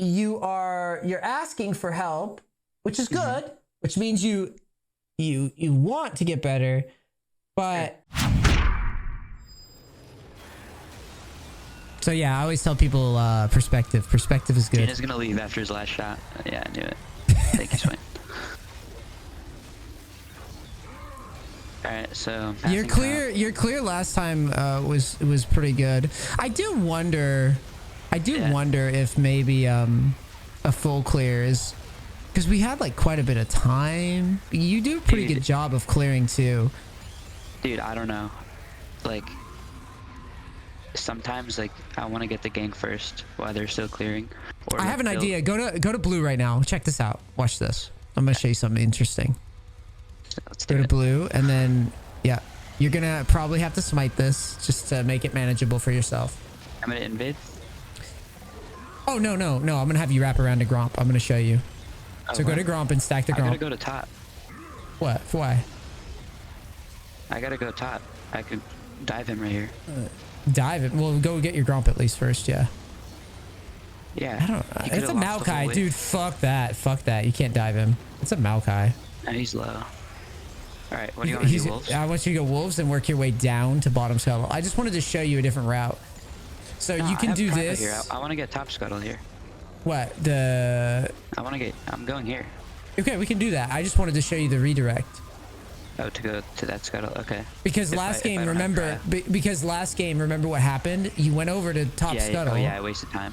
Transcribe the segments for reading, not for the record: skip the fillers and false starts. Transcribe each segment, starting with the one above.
you're asking for help, which is good, which means you want to get better, but so yeah, I always tell people perspective is good. Gina's gonna leave after his last shot. Yeah, I knew it. Thank you, Swain. All right, so you're clear last time was pretty good. I do wonder if maybe a full clear is, because we had like quite a bit of time. You do a pretty good job of clearing too. Dude, I don't know. Like sometimes like I want to get the gank first while they're still clearing. Or I have an idea. Go to blue right now. Check this out. Watch this. I'm gonna show you something interesting. Let's go to blue, and then yeah, you're gonna probably have to smite this just to make it manageable for yourself. I'm gonna invade. Oh no. I'm gonna have you wrap around to Gromp. I'm gonna show you. So go to Gromp and stack the Gromp. I gotta go to top. What? Why? I gotta go top. I could dive him right here. Dive it. Well, go get your Gromp at least first. Yeah. Yeah. I don't. It's a Maokai, dude. Fuck that. You can't dive him. It's a Maokai. And he's low. All right, what do you want to do, wolves? I want you to go wolves and work your way down to bottom scuttle. I just wanted to show you a different route. So you can do this. Here. I want to get top scuttle here. What? I'm going here. Okay, we can do that. I just wanted to show you the redirect. Oh, to go to that scuttle. Okay. Because last game, remember what happened? You went over to top scuttle. Oh, yeah, I wasted time.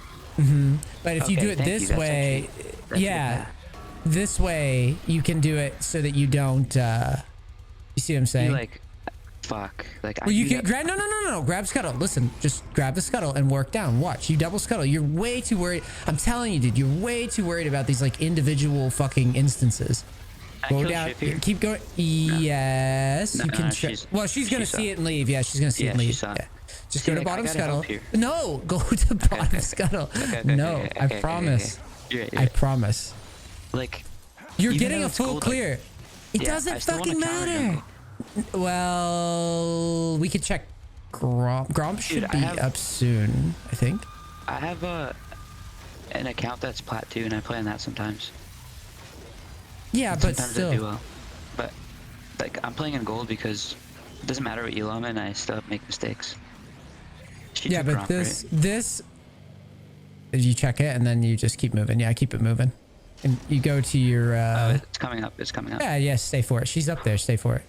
But if you do it this way, this way you can do it so that you don't. You see what I'm saying? Like, fuck. Like, well, you can grab. No. Grab scuttle. Listen, just grab the scuttle and work down. Watch. You double scuttle. You're way too worried. I'm telling you, dude. You're way too worried about these like individual fucking instances. Go down. Keep going. Yes, you can. Well, she's gonna see it and leave. Yeah, she's gonna see it and leave. Yeah. Just go to bottom scuttle. No, go to bottom scuttle. No, I promise. I promise. Like, you're getting a full clear. It doesn't fucking matter. Well, we could check. Gromp should be up soon, I think. I have an account that's plat 2, and I play on that sometimes. Yeah, but sometimes still. I do well. But like, I'm playing in gold because it doesn't matter what elo I'm in, I still make mistakes. Yeah, but Gromp, this, you check it and then you just keep moving. Yeah, keep it moving. And you go to your oh, it's coming up. Yeah, stay for it. She's up there. Stay for it.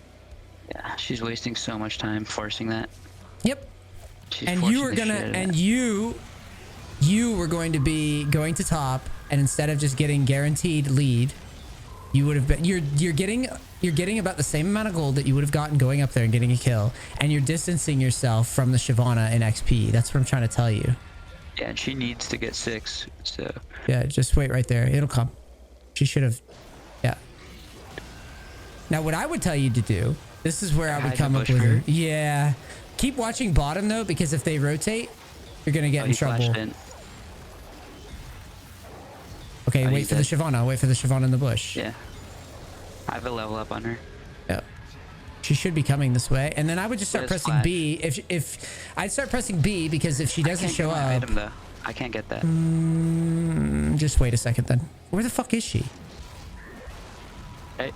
Yeah, she's wasting so much time forcing that. Yep. And you were gonna, and you were going to be going to top, and instead of just getting guaranteed lead, you would have been. You're getting about the same amount of gold that you would have gotten going up there and getting a kill, and you're distancing yourself from the Shyvana in XP. That's what I'm trying to tell you. Yeah, and she needs to get 6. So yeah, just wait right there. It'll come. She should have. Yeah. Now, what I would tell you to do. This is where I would come up with it. Yeah. Keep watching bottom though, because if they rotate, you're gonna get in trouble. Okay, wait for the Shyvana. Wait for the Shyvana in the bush. Yeah. I have a level up on her. Yeah. She should be coming this way, and then I would just start pressing B. If I'd start pressing B, because if she doesn't show up, item, though. I can't get that. Just wait a second then. Where the fuck is she?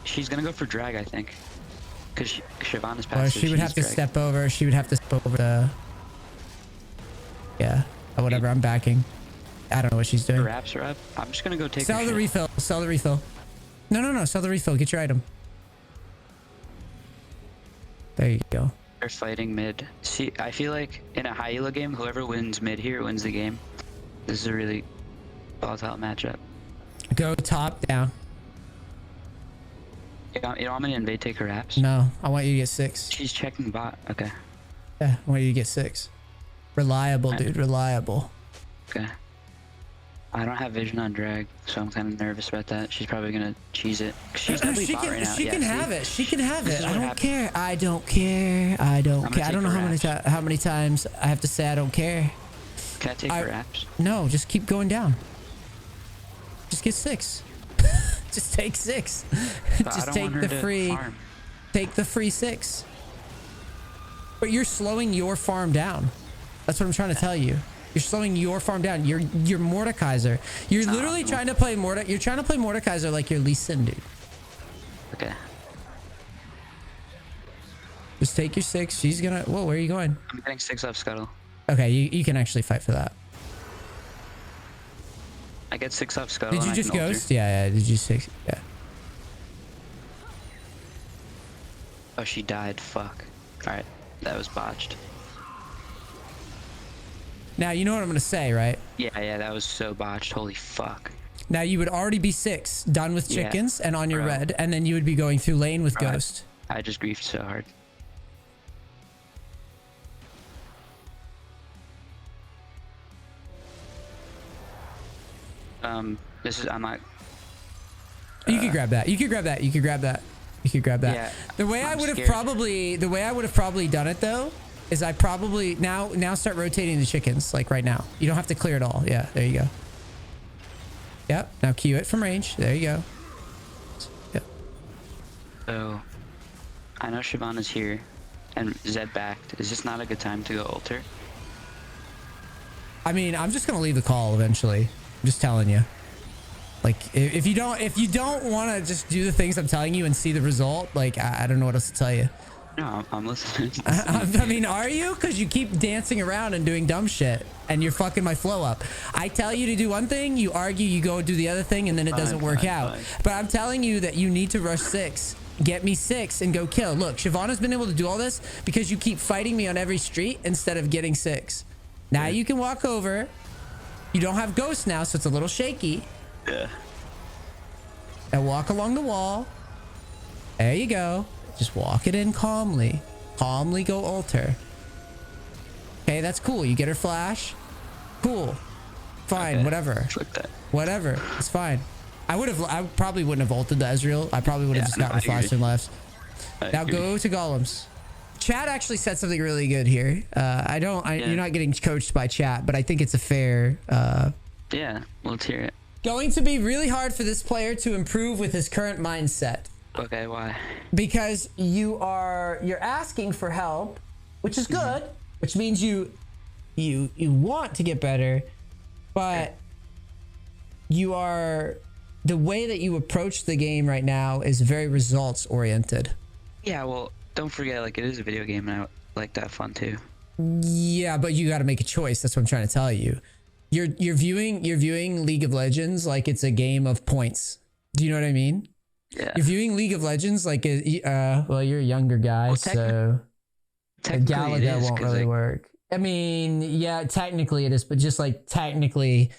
She's gonna go for drag, I think. Because Shyvana's passive. Or she would have to step over. She would have to step over the. Yeah. Whatever. I'm backing. I don't know what she's doing. Her wraps are up. I'm just gonna go take. Sell the refill. Sell the refill. No. Sell the refill. Get your item. There you go. They're fighting mid. See, I feel like in a high elo game, whoever wins mid here wins the game. This is a really volatile matchup. Go top down. You don't want me to invade, take her apps? No, I want you to get 6. She's checking bot. Okay. Yeah, I want you to get 6. Reliable, dude. Reliable. Okay. I don't have vision on drag, so I'm kind of nervous about that. She's probably gonna cheese it. She's probably bot right now. She can have it. She can have it. I don't care. I don't care. I don't care. I don't know how many times I have to say I don't care. Can I take her apps? No, just keep going down. Just get 6. Just take 6. Just take the free. Take the free 6. But you're slowing your farm down. That's what I'm trying to tell you. You're slowing your farm down. You're Mordekaiser. You're literally trying to play You're trying to play Mordekaiser like you're Lee Sin, dude. Okay. Just take your 6. She's gonna. Whoa, where are you going? I'm getting 6 up scuttle. Okay, you can actually fight for that. I get 6 up scuttle. Did you just ghost? Yeah. Did you 6? Yeah. Oh, she died. Fuck. All right, that was botched. Now you know what I'm gonna say, right? Yeah, that was so botched. Holy fuck. Now you would already be 6, done with chickens and on your bro. red, and then you would be going through lane with ghost. I just griefed so hard. This is, I'm not. You could grab that. You could grab that. You could grab that. You could grab that. Yeah, the way I would have probably done it though is I probably now start rotating the chickens like right now. You don't have to clear it all. Yeah, there you go. Yep. Now cue it from range. There you go. Yep. So, I know Shyvana's here, and Zed backed. Is this not a good time to go alter? I mean, I'm just gonna leave the call eventually. I'm just telling you. Like, if you don't want to just do the things I'm telling you and see the result, like, I don't know what else to tell you. No, I'm listening. I mean, are you? Because you keep dancing around and doing dumb shit, and you're fucking my flow up. I tell you to do one thing, you argue, you go do the other thing, and then it doesn't work out. But I'm telling you that you need to rush 6. Get me 6 and go kill. Look, Shyvana's been able to do all this because you keep fighting me on every street instead of getting 6. Now you can walk over. You don't have ghosts now, so it's a little shaky. Yeah. And walk along the wall. There you go. Just walk it in calmly. Calmly go alter. Okay, that's cool. You get her flash. Cool. Fine, okay. whatever. Like that. Whatever. It's fine. I probably wouldn't have ulted the Ezreal. I probably would have just gotten flash and left. Now go to golems. Chat actually said something really good here. You're not getting coached by chat, but I think it's a fair yeah, let's hear it. Going to be really hard for this player to improve with his current mindset. Okay, why? Because you're asking for help, which is good, which means you want to get better, but the way that you approach the game right now is very results oriented. Yeah, well, don't forget, like, it is a video game, and I like that fun too. Yeah, but you got to make a choice. That's what I'm trying to tell you. You're viewing League of Legends like it's a game of points. Do you know what I mean? Yeah. You're viewing League of Legends like well, you're a younger guy, well, so Galaga won't really work. I mean, yeah, technically it is, but just like technically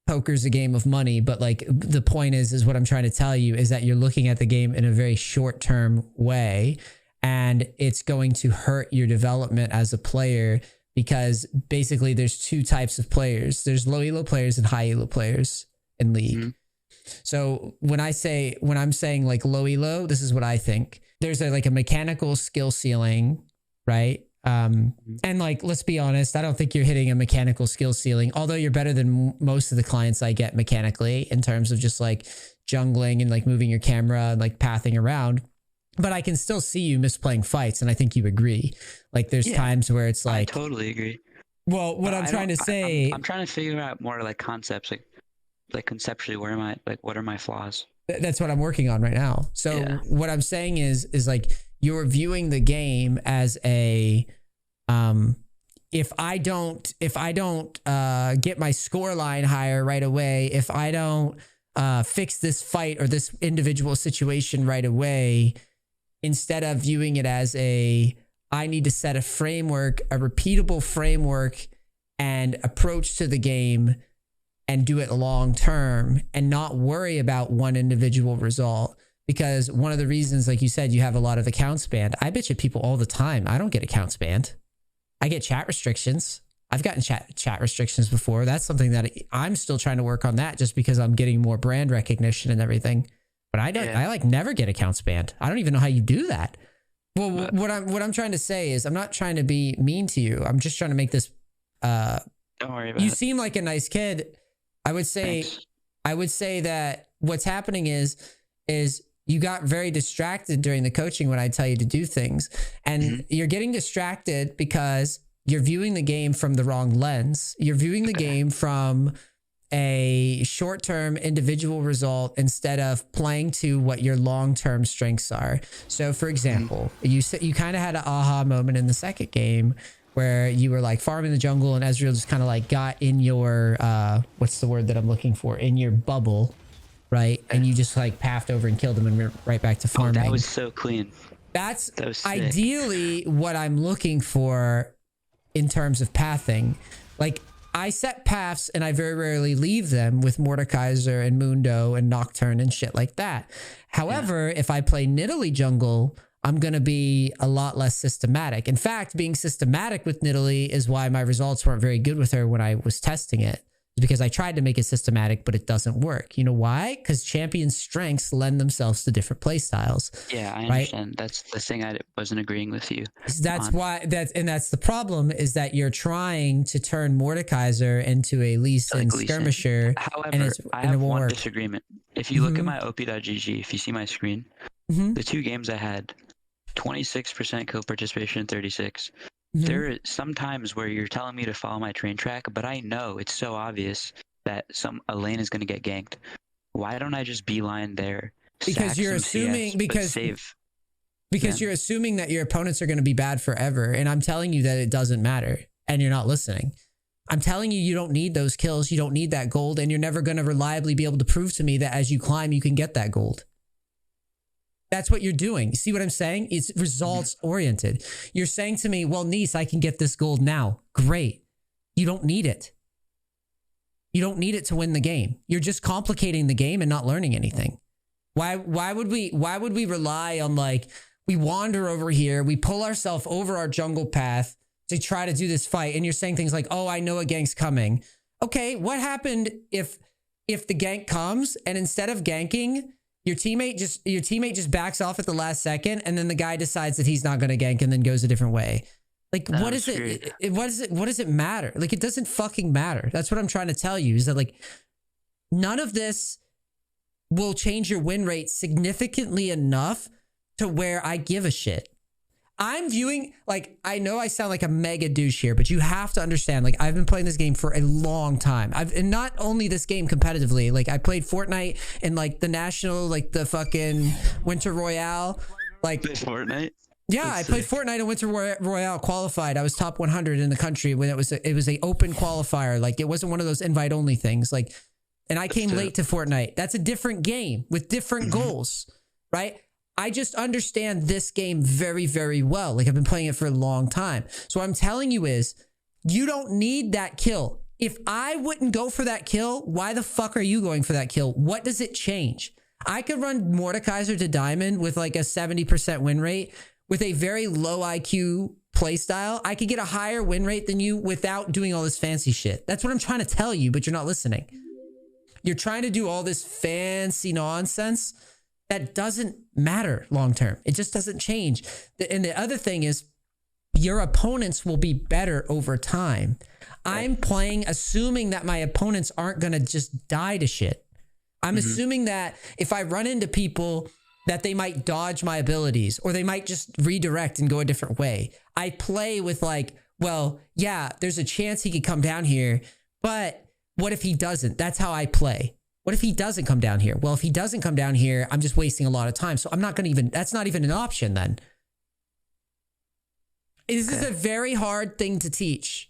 poker's a game of money, but like the point is what I'm trying to tell you is that you're looking at the game in a very short-term way, and it's going to hurt your development as a player. Because basically there's 2 types of players. There's low elo players and high elo players in League. Mm-hmm. So when I'm saying like low elo, this is what I think. There's like a mechanical skill ceiling, right? And like, let's be honest, I don't think you're hitting a mechanical skill ceiling, although you're better than most of the clients I get mechanically in terms of just like jungling and like moving your camera and like pathing around. But I can still see you misplaying fights, and I think you agree. Like, there's times where it's like... I totally agree. Well, what I'm trying to say... I'm trying to figure out more, like, concepts. Like conceptually, what are my flaws? That's what I'm working on right now. So what I'm saying is like, you're viewing the game as a... If I don't get my score line higher right away, if I don't fix this fight or this individual situation right away... Instead of viewing it as I need to set a framework, a repeatable framework and approach to the game and do it long term and not worry about one individual result. Because one of the reasons, like you said, you have a lot of accounts banned. I bitch at people all the time. I don't get accounts banned. I get chat restrictions. I've gotten chat restrictions before. That's something that I'm still trying to work on that just because I'm getting more brand recognition and everything. But I don't. I like never get accounts banned. I don't even know how you do that. Well, what I'm trying to say is I'm not trying to be mean to you. I'm just trying to make this. Don't worry about it. You seem like a nice kid. I would say. Thanks. I would say that what's happening is you got very distracted during the coaching when I tell you to do things, and you're getting distracted because you're viewing the game from the wrong lens. You're viewing the game from a short-term individual result instead of playing to what your long-term strengths are. So for example, you kind of had an aha moment in the second game where you were like farming the jungle and Ezreal just kind of like got in your, what's the word that I'm looking for? In your bubble, right? And you just like pathed over and killed him and went right back to farming. That was so clean. That's sick. Ideally what I'm looking for in terms of pathing. Like I set paths and I very rarely leave them with Mordekaiser and Mundo and Nocturne and shit like that. However, if I play Nidalee jungle, I'm going to be a lot less systematic. In fact, being systematic with Nidalee is why my results weren't very good with her when I was testing it. Because I tried to make it systematic, but it doesn't work. You know why? Because champion strengths lend themselves to different play styles. Yeah, I understand. That's the thing I wasn't agreeing with you. That's why that's the problem, is that you're trying to turn Mordekaiser into a Lee Sin skirmisher. However, I have one disagreement. If you look at my op.gg, if you see my screen, the 2 games I had, 26% kill participation, 36. There are some times where you're telling me to follow my train track, but I know it's so obvious that a lane is going to get ganked. Why don't I just beeline there? Because you're assuming you're assuming that your opponents are going to be bad forever, and I'm telling you that it doesn't matter, and you're not listening. I'm telling you, you don't need those kills, you don't need that gold, and you're never going to reliably be able to prove to me that as you climb, you can get that gold. That's what you're doing. See what I'm saying? It's results oriented. You're saying to me, well, NEACE, I can get this gold now. Great. You don't need it. You don't need it to win the game. You're just complicating the game and not learning anything. Why would we rely on, like, we wander over here, we pull ourselves over our jungle path to try to do this fight, and you're saying things like, oh, I know a gank's coming. Okay, what happened if the gank comes and instead of ganking, your teammate just backs off at the last second, and then the guy decides that he's not going to gank and then goes a different way? Like, what does it matter? Like, it doesn't fucking matter. That's what I'm trying to tell you, is that, like, none of this will change your win rate significantly enough to where I give a shit. I'm viewing, like, I know I sound like a mega douche here, but you have to understand, like, I've been playing this game for a long time. And not only this game competitively, like, I played Fortnite in, like, the national, like, the fucking Winter Royale. Like, Fortnite? Yeah, I played Fortnite and Winter Royale, qualified. I was top 100 in the country when it was a open qualifier. Like, it wasn't one of those invite only things. Like, and I came late to Fortnite. That's a different game with different goals, right? I just understand this game very, very well. Like, I've been playing it for a long time. So what I'm telling you is, you don't need that kill. If I wouldn't go for that kill, why the fuck are you going for that kill? What does it change? I could run Mordekaiser to Diamond with like a 70% win rate with a very low IQ playstyle. I could get a higher win rate than you without doing all this fancy shit. That's what I'm trying to tell you, but you're not listening. You're trying to do all this fancy nonsense that doesn't matter long term. It just doesn't change. And the other thing is, your opponents will be better over time. I'm playing assuming that my opponents aren't going to just die to shit. I'm assuming that if I run into people, that they might dodge my abilities, or they might just redirect and go a different way. I play with, like, well, yeah, there's a chance he could come down here, but what if he doesn't? That's how I play. What if he doesn't come down here? Well, if he doesn't come down here, I'm just wasting a lot of time. So I'm not going to that's not even an option then. This is a very hard thing to teach.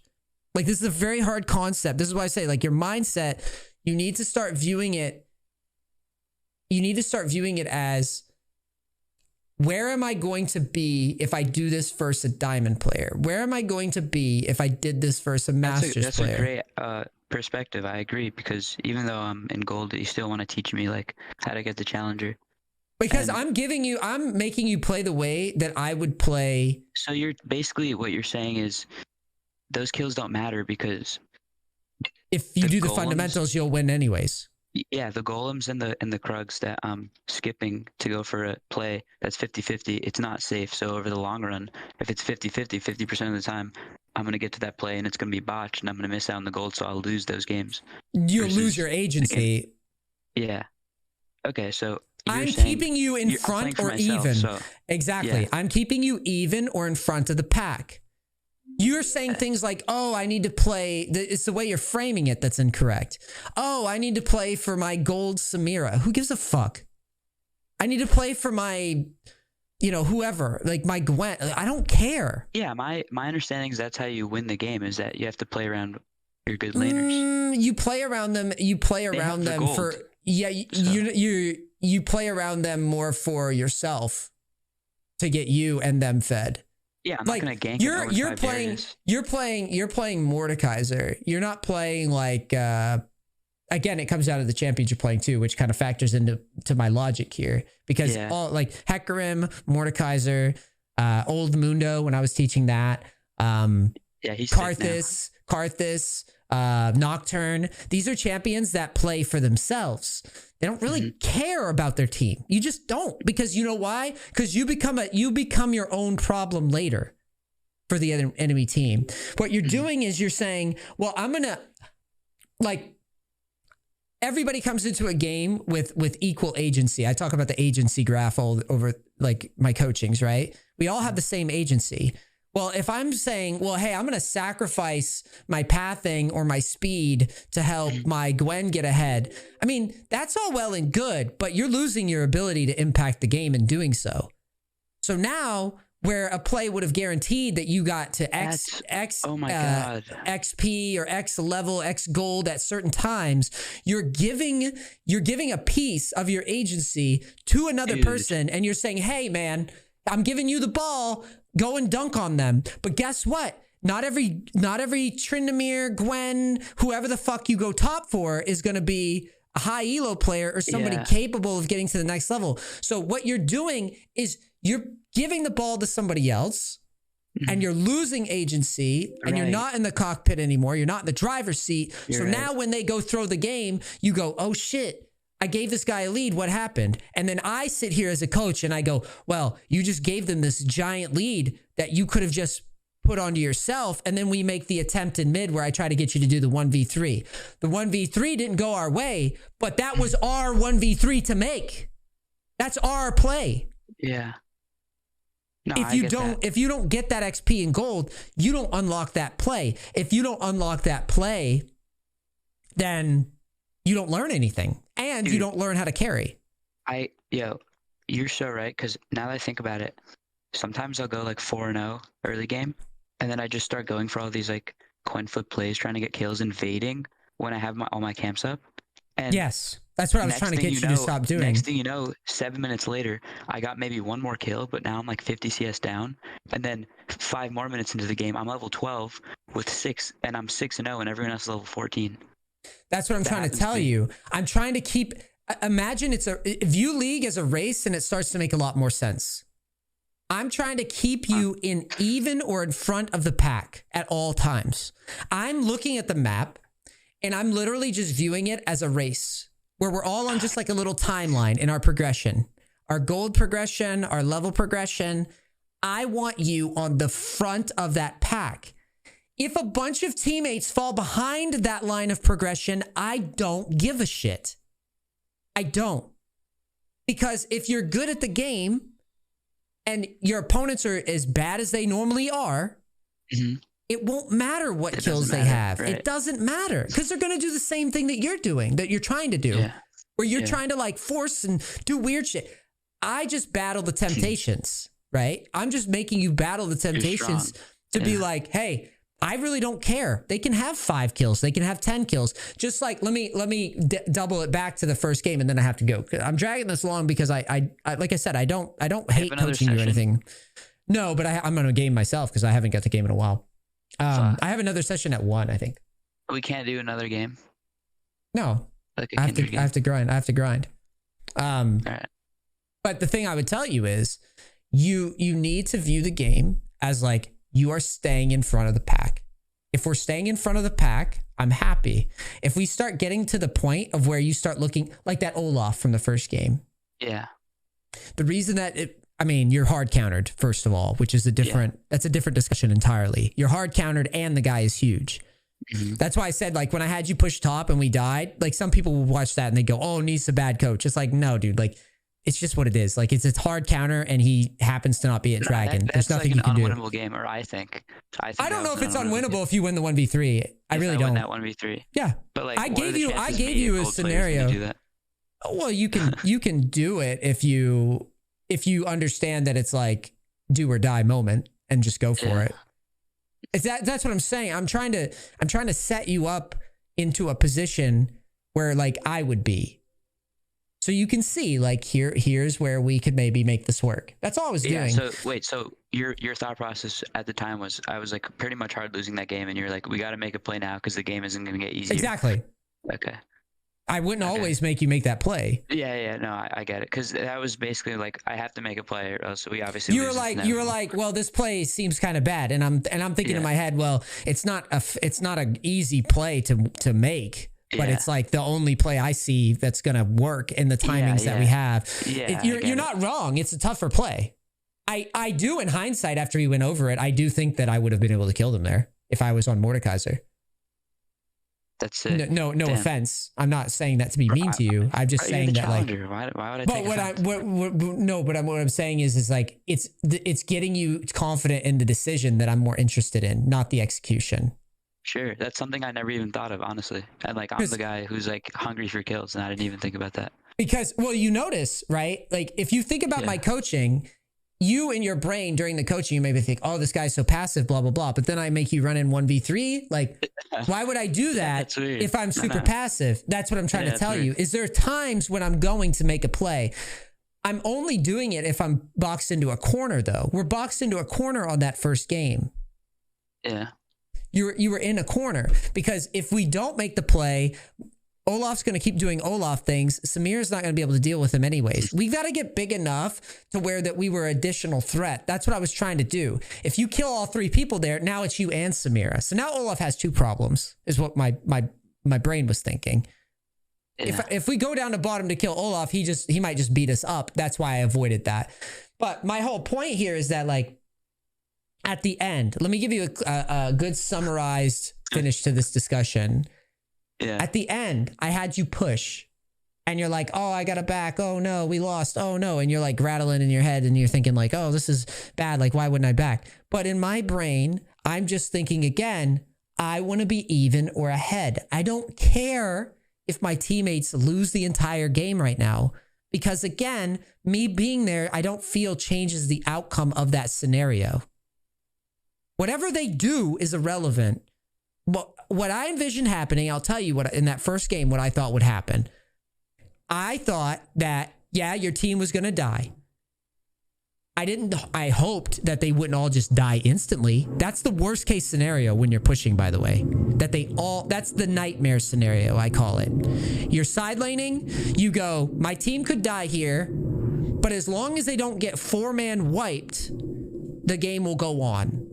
Like, this is a very hard concept. This is why I say, like, your mindset, you need to start viewing it. You need to start viewing it as, where am I going to be if I do this versus a diamond player? Where am I going to be if I did this versus a masters player? That's a great perspective. I agree, because even though I'm in gold, you still want to teach me, like, how to get the challenger. Because I'm making you play the way that I would play. So you're basically, what you're saying is, those kills don't matter, because if you do the fundamentals, you'll win anyways. Yeah, the golems and the krugs that I'm skipping to go for a play that's 50-50, it's not safe. So over the long run, if it's 50-50, 50% of the time, I'm going to get to that play and it's going to be botched and I'm going to miss out on the gold, so I'll lose those games. You'll lose your agency. Yeah. Okay, so I'm keeping you in front or myself, even. So, exactly. Yeah. I'm keeping you even or in front of the pack. You're saying things like, oh, I need to play. It's the way you're framing it that's incorrect. Oh, I need to play for my gold Samira. Who gives a fuck? I need to play for my, whoever, like my Gwen. I don't care. Yeah, my understanding is that's how you win the game, is that you have to play around your good laners. You play around them. You play around them for you play around them more for yourself to get you and them fed. Yeah, I'm not gonna gank. You're playing Mordekaiser. You're not playing like again, it comes down to the champions you're playing too, which kind of factors into my logic here. Because all like Hecarim, Mordekaiser, Old Mundo when I was teaching that. He's Karthus, Nocturne. These are champions that play for themselves. They don't really care about their team. You just don't, because you know why? Because you become your own problem later for the other enemy team. What you're doing is you're saying, well, I'm gonna everybody comes into a game with equal agency. I talk about the agency graph all over like my coachings, right? We all have the same agency. Well, if I'm saying, well, hey, I'm going to sacrifice my pathing or my speed to help my Gwen get ahead. I mean, that's all well and good, but you're losing your ability to impact the game in doing so. So now where a play would have guaranteed that you got to XP or X level, X gold at certain times, you're giving a piece of your agency to another person, and you're saying, hey, man, I'm giving you the ball. Go and dunk on them. But guess what? Not every Tryndamere, Gwen, whoever the fuck you go top for is going to be a high elo player or somebody capable of getting to the next level. So what you're doing is you're giving the ball to somebody else and you're losing agency and you're not in the cockpit anymore. You're not in the driver's seat. Now when they go throw the game, you go, oh shit, I gave this guy a lead. What happened? And then I sit here as a coach and I go, well, you just gave them this giant lead that you could have just put onto yourself. And then we make the attempt in mid where I try to get you to do the 1v3. The 1v3 didn't go our way, but that was our 1v3 to make. That's our play. Yeah. No, if you don't get that XP and gold, you don't unlock that play. If you don't unlock that play, then you don't learn anything. And you don't learn how to carry. You're so right. Because now that I think about it, sometimes I'll go like 4-0 early game, and then I just start going for all these like coin flip plays, trying to get kills, invading when I have all my camps up. And yes, that's what I was trying to get you to stop doing. Next thing you know, 7 minutes later, I got maybe one more kill, but now I'm like 50 CS down. And then 5 more minutes into the game, I'm level 12 with 6, and I'm 6-0, and everyone else is level 14. That's what I'm trying to tell you. I'm trying to keep, imagine view league as a race and it starts to make a lot more sense. I'm trying to keep you in even or in front of the pack at all times. I'm looking at the map and I'm literally just viewing it as a race where we're all on just like a little timeline in our progression, our gold progression, our level progression. I want you on the front of that pack. If a bunch of teammates fall behind that line of progression, I don't give a shit. I don't. Because if you're good at the game and your opponents are as bad as they normally are, it won't matter what kills they have. Right? It doesn't matter because they're going to do the same thing that you're doing, that you're trying to do, where you're trying to like force and do weird shit. I just battle the temptations, right? I'm just making you battle the temptations to be like, hey, I really don't care. They can have 5 kills. They can have 10 kills. Just like, let me double it back to the first game and then I have to go. I'm dragging this long because I like I said, I don't hate coaching you or anything. No, but I'm on a game myself because I haven't got the game in a while. I have another session at 1, I think. We can't do another game. No, like I have to grind. All right. But the thing I would tell you is you need to view the game as like, you are staying in front of the pack. If we're staying in front of the pack, I'm happy. If we start getting to the point of where you start looking like that Olaf from the first game. Yeah. The reason that you're hard countered, first of all, which is that's a different discussion entirely. You're hard countered and the guy is huge. That's why I said, like, when I had you push top and we died, like some people will watch that and they go, oh, NEACE's a bad coach. It's like, no, dude, like it's just what it is. Like it's a hard counter, and he happens to not be at dragon. There's nothing you can do. That's like an unwinnable game, or I think I don't know if it's unwinnable if you win the 1v3. I really don't. Win that 1v3. Yeah, but like I gave you a scenario. Well, you can do it if you understand that it's like do or die moment and just go for it. That's what I'm saying. I'm trying to set you up into a position where like I would be. So you can see like here's where we could maybe make this work. That's all I was doing. So your thought process at the time was I was like pretty much hard losing that game, and you're like, we got to make a play now because the game isn't going to get easier. Exactly. Okay. I wouldn't always make you make that play. Yeah, no, I get it, because that was basically like I have to make a play, or else we obviously. You were like, well, this play seems kind of bad, and I'm thinking in my head, well, it's not an easy play to make, but it's like the only play I see that's gonna work in the timings that we have. Yeah, you're not wrong. It's a tougher play. I do, in hindsight, after you went over it, I do think that I would have been able to kill them there if I was on Mordekaiser. That's it. No offense. I'm not saying that to be mean to you. I'm just saying that like. Why would I? But what I'm saying is like it's getting you confident in the decision that I'm more interested in, not the execution. Sure, that's something I never even thought of, honestly. And like I'm the guy who's like hungry for kills, and I didn't even think about that. Because you notice, right? Like if you think about my coaching. You in your brain during the coaching, you maybe think, oh, this guy's so passive, blah, blah, blah. But then I make you run in 1v3. Like, why would I do that if I'm super passive? That's what I'm trying to tell you. Is there times when I'm going to make a play? I'm only doing it if I'm boxed into a corner, though. We're boxed into a corner on that first game. Yeah. You were in a corner, because if we don't make the play, Olaf's going to keep doing Olaf things. Samir's not going to be able to deal with him anyways. We've got to get big enough to where that we were additional threat. That's what I was trying to do. If you kill all three people there, now it's you and Samira. So now Olaf has two problems, is what my brain was thinking. Yeah. If we go down to bottom to kill Olaf, he might just beat us up. That's why I avoided that. But my whole point here is that like at the end, let me give you a good summarized finish to this discussion. Yeah. At the end, I had you push, and you're like, oh, I got it back. Oh, no, we lost. Oh, no. And you're like rattling in your head, and you're thinking like, oh, this is bad. Like, why wouldn't I back? But in my brain, I'm just thinking again, I want to be even or ahead. I don't care if my teammates lose the entire game right now, because again, me being there, I don't feel changes the outcome of that scenario. Whatever they do is irrelevant. What I envisioned happening, I'll tell you what in that first game, what I thought would happen. I thought that, yeah, your team was going to die. I hoped that they wouldn't all just die instantly. That's the worst case scenario when you're pushing, by the way. That's the nightmare scenario, I call it. You're side laning, you go, my team could die here, but as long as they don't get 4-man wiped, the game will go on.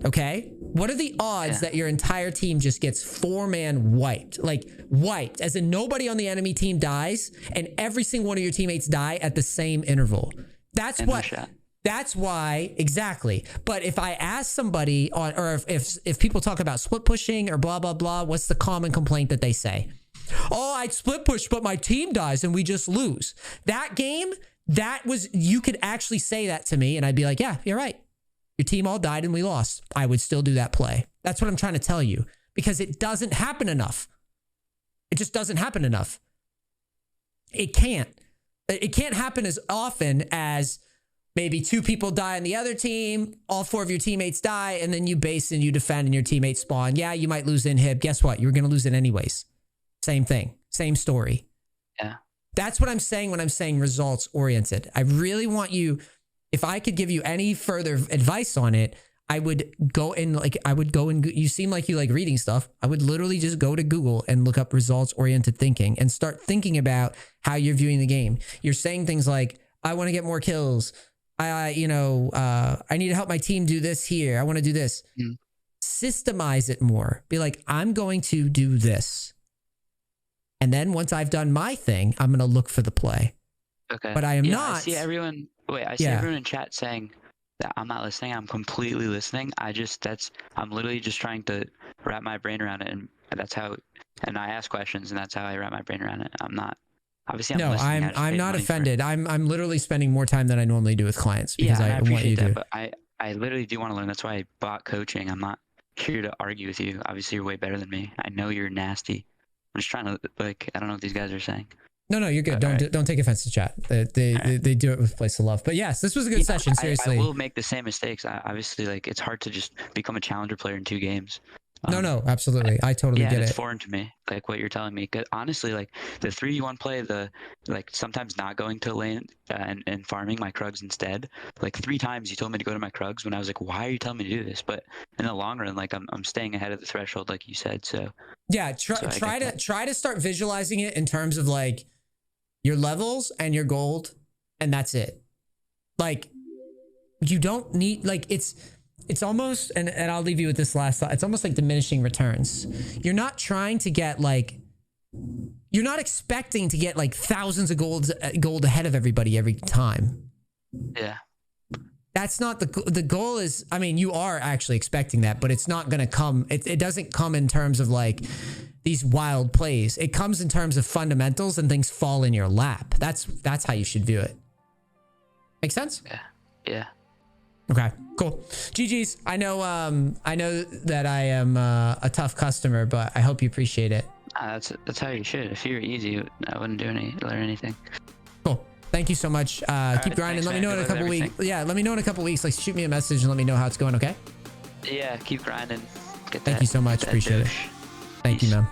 Okay? What are the odds that your entire team just gets 4-man wiped? Like wiped, as in nobody on the enemy team dies and every single one of your teammates die at the same interval. That's why, exactly. But if I ask somebody or if people talk about split pushing or blah, blah, blah, what's the common complaint that they say? Oh, I'd split push, but my team dies and we just lose. That game, you could actually say that to me and I'd be like, yeah, you're right. Your team all died and we lost. I would still do that play. That's what I'm trying to tell you, because it doesn't happen enough. It just doesn't happen enough. It can't happen as often as maybe 2 people die on the other team, all 4 of your teammates die, and then you base and you defend and your teammates spawn. Yeah, you might lose inhib. Guess what? You're going to lose it anyways. Same thing. Same story. Yeah. That's what I'm saying when I'm saying results oriented. I really want you... If I could give you any further advice on it, I would go and you seem like you like reading stuff. I would literally just go to Google and look up results oriented thinking and start thinking about how you're viewing the game. You're saying things like, I want to get more kills. I need to help my team do this here. I want to do this. Mm. Systemize it more. Be like, I'm going to do this. And then once I've done my thing, I'm going to look for the play. Okay. But I am not. I see everyone in chat saying that I'm not listening. I'm completely listening. I'm literally just trying to wrap my brain around it, and that's how. And I ask questions, and that's how I wrap my brain around it. I'm not Obviously, No, I'm not offended. I'm literally spending more time than I normally do with clients because I want you to. But I literally do want to learn. That's why I bought coaching. I'm not here to argue with you. Obviously, you're way better than me. I know you're nasty. I'm just trying to, like, I don't know what these guys are saying. No, you're good. Don't take offense to chat. They do it with a place of love. But yes, this was a good session. Seriously, I will make the same mistakes. Obviously, like, it's hard to just become a challenger player in 2 games. No, absolutely. I totally get it. It's foreign to me, like what you're telling me. Honestly, like the 3v1 play, the like sometimes not going to lane and farming my Krugs instead. Like 3 times you told me to go to my Krugs when I was like, why are you telling me to do this? But in the long run, like I'm staying ahead of the threshold, like you said. So yeah, try to start visualizing it in terms of like your levels and your gold, and that's it. Like you don't need like it's almost, and I'll leave you with this last thought. It's almost like diminishing returns. You're not trying to get like, you're not expecting to get like thousands of gold ahead of everybody every time. Yeah. That's not the goal is, I mean, you are actually expecting that, but it's not going to come. It doesn't come in terms of like these wild plays. It comes in terms of fundamentals and things fall in your lap. That's how you should view it. Make sense? Yeah. Yeah. Okay, cool. GG's. I know that I am a tough customer, but I hope you appreciate it. That's how you should. If you were easy, I wouldn't learn anything. Cool. Thank you so much. Keep grinding. Thanks, let me know in a couple weeks. Yeah, let me know in a couple weeks. Like, shoot me a message and let me know how it's going. Okay. Yeah, keep grinding. Thank you so much. Appreciate it. Thank you, man.